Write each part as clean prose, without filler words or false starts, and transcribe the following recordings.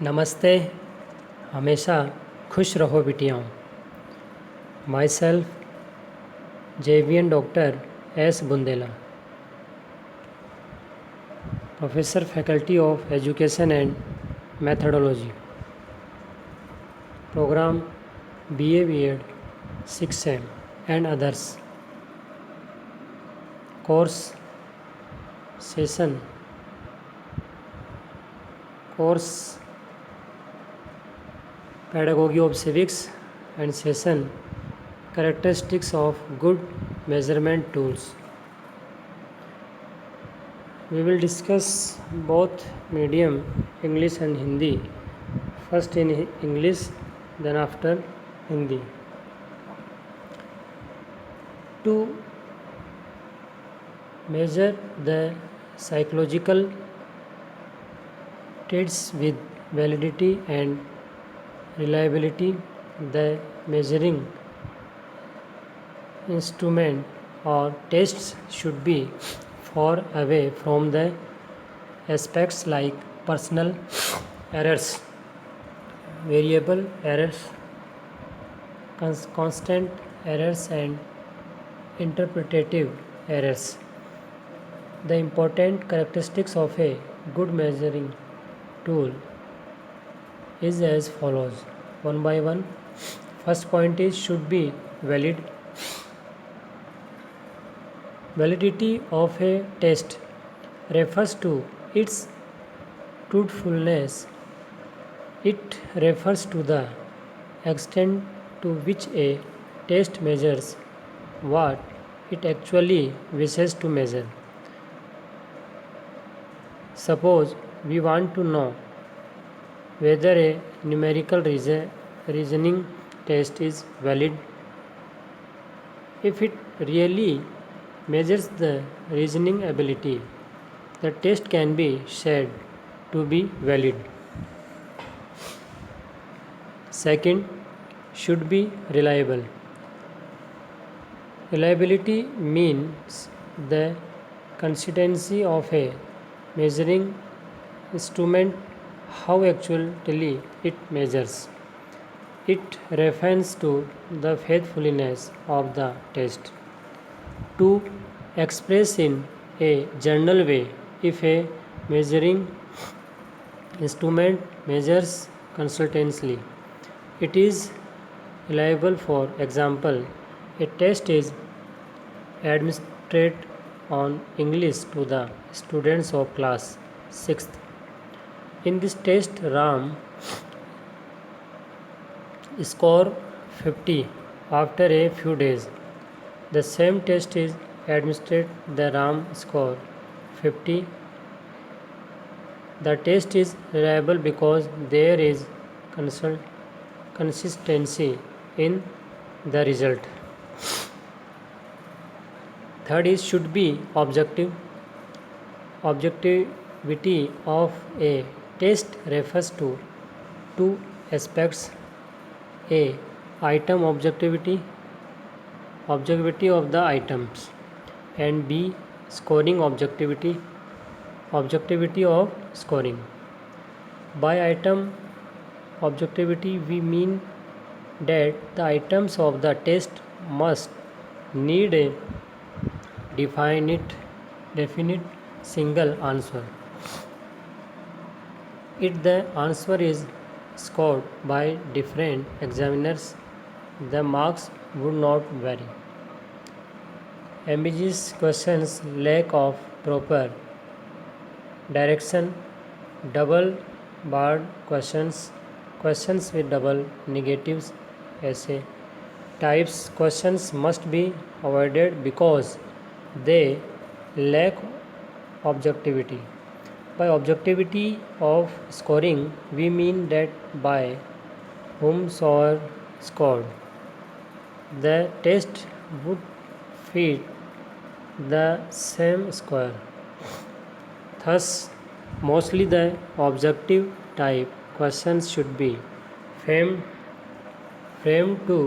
नमस्ते। हमेशा खुश रहो बिटियाओं। माई सेल्फ जेवियन doctor S Bundela, professor faculty of education and methodology, programme BA B.Ed 6 sem and others, course pedagogy of civics and session characteristics of good measurement tools. We will discuss both medium English and Hindi. First in English, then after Hindi. To measure the psychological traits with validity and reliability, the measuring instrument or tests should be far away from the aspects like personal errors, variable errors, constant errors, and interpretative errors. The important characteristics of a good measuring tool is as follows, one by one. First point is should be valid. Validity of a test refers to its truthfulness. It refers to the extent to which a test measures what it actually wishes to measure. Suppose we want to know whether a numerical reasoning test is valid. If it really measures the reasoning ability, the test can be said to be valid. Second, should be reliable. Reliability means the consistency of a measuring instrument, how actually it measures. It refers to the faithfulness of the test. To express in a general way, if a measuring instrument measures consistently, it is reliable. For example, a test is administered on English to the students of class 6th. In this test, Ram scored 50 after a few days. The same test is administered, the Ram score 50. The test is reliable because there is consistency in the result. Third is should be objective. Objectivity of a test refers to two aspects: A. Item objectivity of the items, and B. Scoring objectivity of scoring. By item objectivity we mean that the items of the test must need a definite single answer. If the answer is scored by different examiners, the marks would not vary. Ambiguous questions, lack of proper direction, double barred questions, questions with double negatives, essay types questions must be avoided because they lack objectivity. By objectivity of scoring, we mean that by whomsoever scored, the test would fit the same score. Thus, mostly the objective type questions should be framed to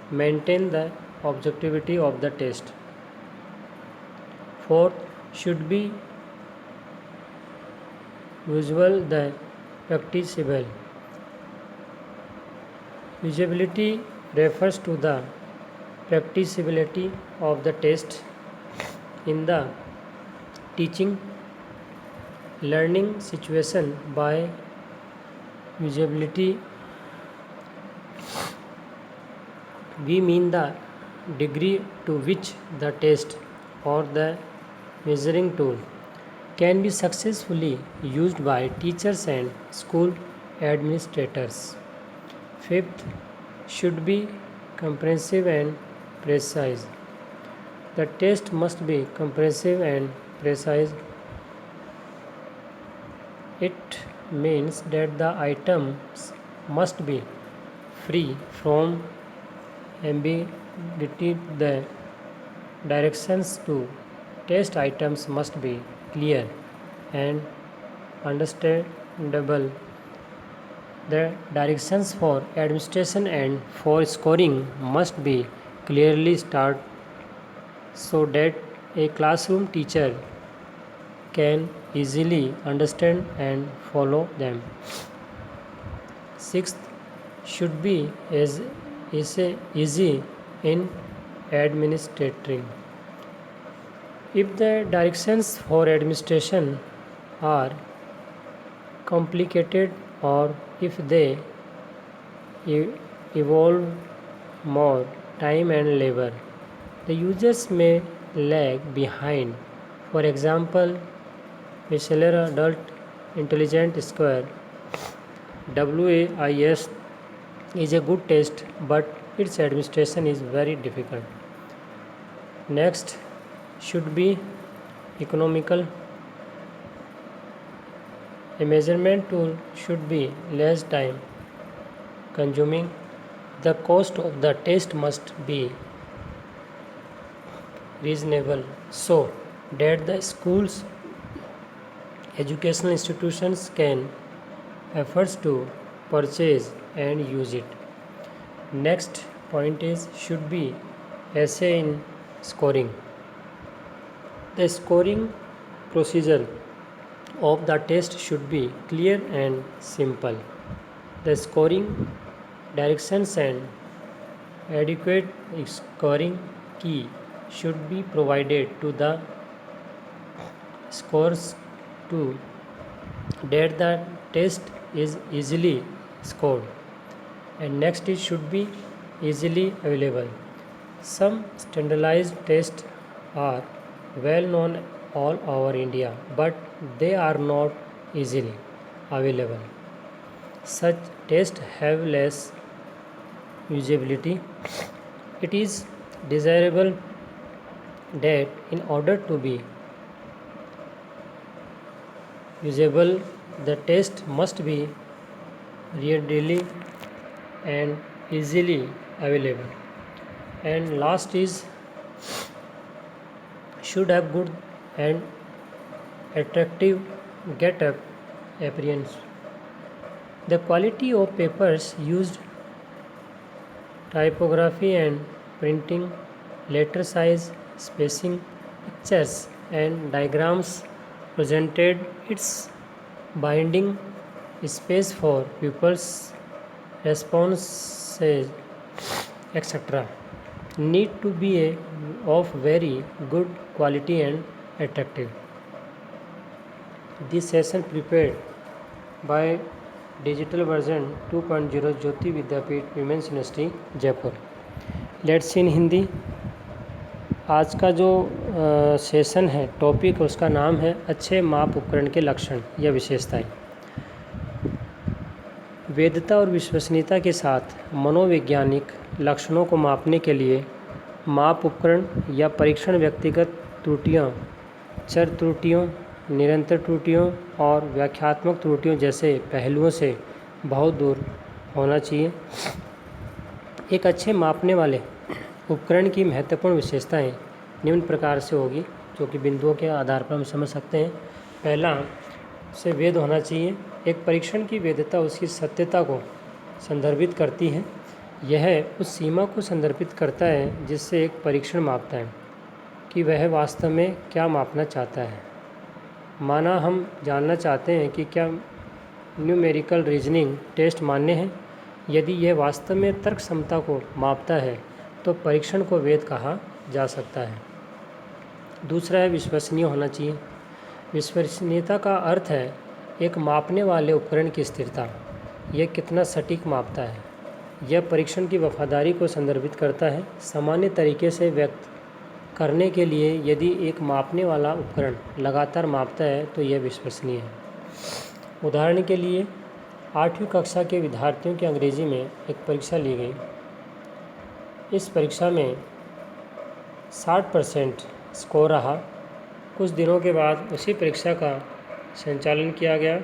maintain the objectivity of the test. Fourth, should be usual. The practicable. Usability refers to the practicability of the test in the teaching learning situation. By usability, we mean the degree to which the test or the measuring tool can be successfully used by teachers and school administrators. Fifth, should be comprehensive and precise. The test must be comprehensive and precise. It means that the items must be free from ambiguity. The directions to test items must be clear and understandable. The directions for administration and for scoring must be clearly stated so that a classroom teacher can easily understand and follow them. Sixth, should be as easy in administrating. If the directions for administration are complicated or if they involve more time and labor, the users may lag behind. For example, Michelin Adult Intelligent Square WAIS is a good test, but its administration is very difficult. Next, should be economical. A measurement tool should be less time consuming. The cost of the test must be reasonable so that the schools, educational institutions can afford to purchase and use it. Next point is should be essay in scoring. The scoring procedure of the test should be clear and simple. The scoring directions and adequate scoring key should be provided to the scores to that the test is easily scored. And next it should be easily available. Some standardized tests are well known all over India, but they are not easily available. Such tests have less usability. It is desirable that in order to be usable, the test must be readily and easily available. And last is should have good and attractive get-up appearance. The quality of papers used, typography and printing, letter size, spacing, pictures and diagrams presented, its binding space for pupils' responses, etc. need to be of very good quality and attractive. This session prepared by digital version 2.0 Jyoti Vidyapeeth Women's University Jaipur. Let's see in Hindi. आज का जो session है, topic उसका नाम है अच्छे माप उपकरण के लक्षण या विशेषताएं. वैधता और विश्वसनीयता के साथ मनोवैज्ञानिक लक्षणों को मापने के लिए माप उपकरण या परीक्षण व्यक्तिगत त्रुटियों, चर त्रुटियों, निरंतर त्रुटियों और व्याख्यात्मक त्रुटियों जैसे पहलुओं से बहुत दूर होना चाहिए. एक अच्छे मापने वाले उपकरण की महत्वपूर्ण विशेषताएं निम्न प्रकार से होगी, जो कि बिंदुओं के आधार पर हम समझ सकते हैं. पहला, से वैध होना चाहिए. एक परीक्षण की वैधता उसकी सत्यता को संदर्भित करती है. यह उस सीमा को संदर्भित करता है जिससे एक परीक्षण मापता है कि वह वास्तव में क्या मापना चाहता है. माना हम जानना चाहते हैं कि क्या न्यूमेरिकल रीजनिंग टेस्ट मान्य है? यदि यह वास्तव में तर्क क्षमता को मापता है तो परीक्षण को वैध कहा जा सकता है। दूसरा है विश्वसनीय होना चाहिए। विश्वसनीयता का अर्थ है एक मापने वाले उपकरण की स्थिरता। यह कितना सटीक मापता है। यह परीक्षण की वफादारी को संदर्भित करता है। सामान्य तरीके से व्यक्त करने के लिए यदि एक मापने वाला उपकरण लगातार मापता है तो यह विश्वसनीय है। उदाहरण के लिए 8वीं कक्षा के विद्यार्थियों की अंग्रेजी में एक परीक्षा ली गई। इस परीक्षा में 60% स्कोर रहा। कुछ दिनों के बाद उसी परीक्षा का संचालन किया गया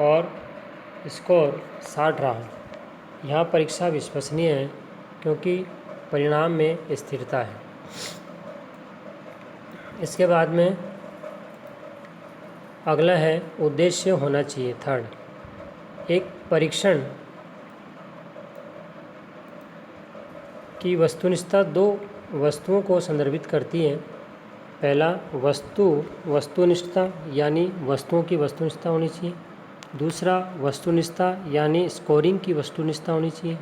और स्कोर 60 रहा। यहाँ परीक्षा विश्वसनीय है क्योंकि परिणाम में स्थिरता है। इसके बाद में अगला है उद्देश्य होना चाहिए। थर्ड, एक परीक्षण की वस्तुनिष्ठता दो वस्तुओं को संदर्भित करती है। पहला वस्तुनिष्ठता यानी वस्तुओं की वस्तुनिष्ठता होनी चाहिए। दूसरा वस्तुनिष्ठता यानी स्कोरिंग की वस्तुनिष्ठता होनी चाहिए।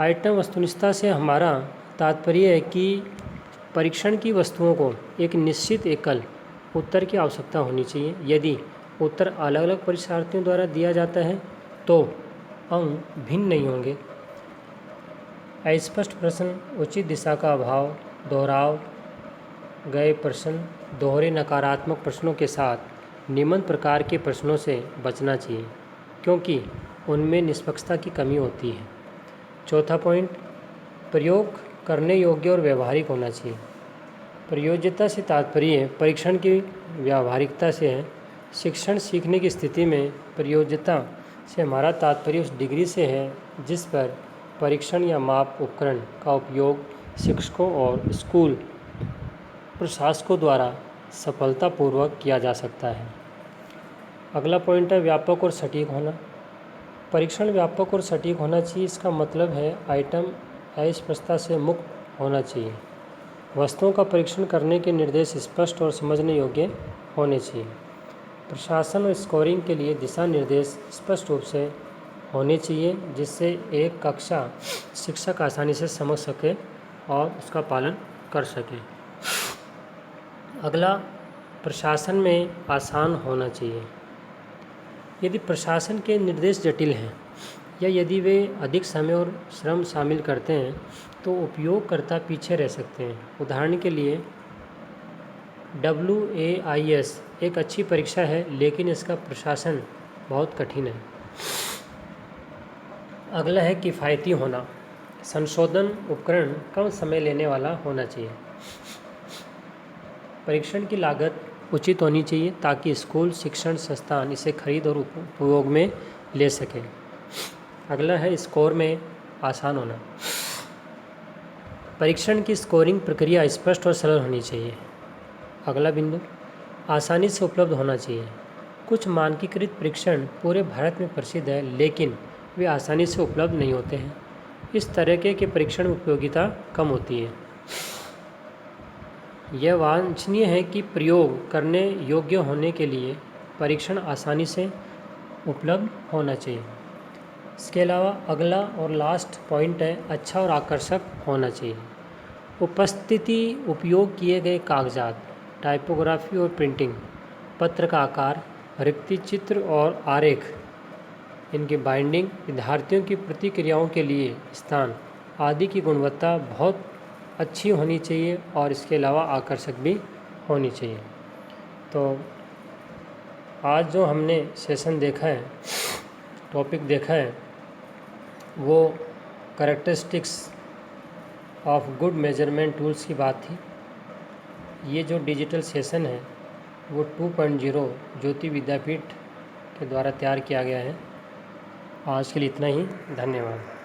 आइटम वस्तुनिष्ठता से हमारा तात्पर्य है कि परीक्षण की वस्तुओं को एक निश्चित एकल उत्तर की आवश्यकता होनी चाहिए। यदि उत्तर अलग अलग परीक्षार्थियों द्वारा दिया जाता है तो अंक भिन्न नहीं होंगे। अस्पष्ट प्रश्न, उचित दिशा का अभाव, दोहराव गए प्रश्न, दोहरे नकारात्मक प्रश्नों के साथ निम्न प्रकार के प्रश्नों से बचना चाहिए क्योंकि उनमें निष्पक्षता की कमी होती है। चौथा पॉइंट, प्रयोग करने योग्य और व्यावहारिक होना चाहिए। प्रयोज्यता से तात्पर्य परीक्षण की व्यावहारिकता से है। शिक्षण सीखने की स्थिति में प्रयोज्यता से हमारा तात्पर्य उस डिग्री से है जिस पर परीक्षण या माप उपकरण का उपयोग शिक्षकों और स्कूल प्रशासकों द्वारा सफलतापूर्वक किया जा सकता है। अगला पॉइंट है व्यापक और सटीक होना। परीक्षण व्यापक और सटीक होना चाहिए। इसका मतलब है आइटम अस्पष्टता से मुक्त होना चाहिए। वस्तुओं का परीक्षण करने के निर्देश स्पष्ट और समझने योग्य होने चाहिए। प्रशासन और स्कोरिंग के लिए दिशा निर्देश स्पष्ट रूप से होने चाहिए जिससे एक कक्षा शिक्षक आसानी से समझ सके और उसका पालन कर सके। अगला, प्रशासन में आसान होना चाहिए। यदि प्रशासन के निर्देश जटिल हैं या यदि वे अधिक समय और श्रम शामिल करते हैं तो उपयोगकर्ता पीछे रह सकते हैं। उदाहरण के लिए WAIS एक अच्छी परीक्षा है लेकिन इसका प्रशासन बहुत कठिन है। अगला है किफ़ायती होना। संशोधन उपकरण कम समय लेने वाला होना चाहिए। परीक्षण की लागत उचित होनी चाहिए ताकि स्कूल शिक्षण संस्थान इसे खरीद और उपयोग में ले सकें। अगला है स्कोर में आसान होना। परीक्षण की स्कोरिंग प्रक्रिया स्पष्ट और सरल होनी चाहिए। अगला बिंदु, आसानी से उपलब्ध होना चाहिए। कुछ मानकीकृत परीक्षण पूरे भारत में प्रसिद्ध है लेकिन वे आसानी से उपलब्ध नहीं होते हैं। इस तरह के परीक्षण में उपयोगिता कम होती है। यह वांछनीय है कि प्रयोग करने योग्य होने के लिए परीक्षण आसानी से उपलब्ध होना चाहिए। इसके अलावा अगला और लास्ट पॉइंट है अच्छा और आकर्षक होना चाहिए। उपस्थिति, उपयोग किए गए कागजात, टाइपोग्राफी और प्रिंटिंग, पत्र का आकार, रिक्ति चित्र और आरेख, इनकी बाइंडिंग, विद्यार्थियों की प्रतिक्रियाओं के लिए स्थान आदि की गुणवत्ता बहुत अच्छी होनी चाहिए और इसके अलावा आकर्षक भी होनी चाहिए। तो आज जो हमने सेशन देखा है, टॉपिक देखा है, वो characteristics of good measurement tools की बात थी। ये जो डिजिटल सेशन है वो 2.0 ज्योति विद्यापीठ के द्वारा तैयार किया गया है। आज के लिए इतना ही। धन्यवाद।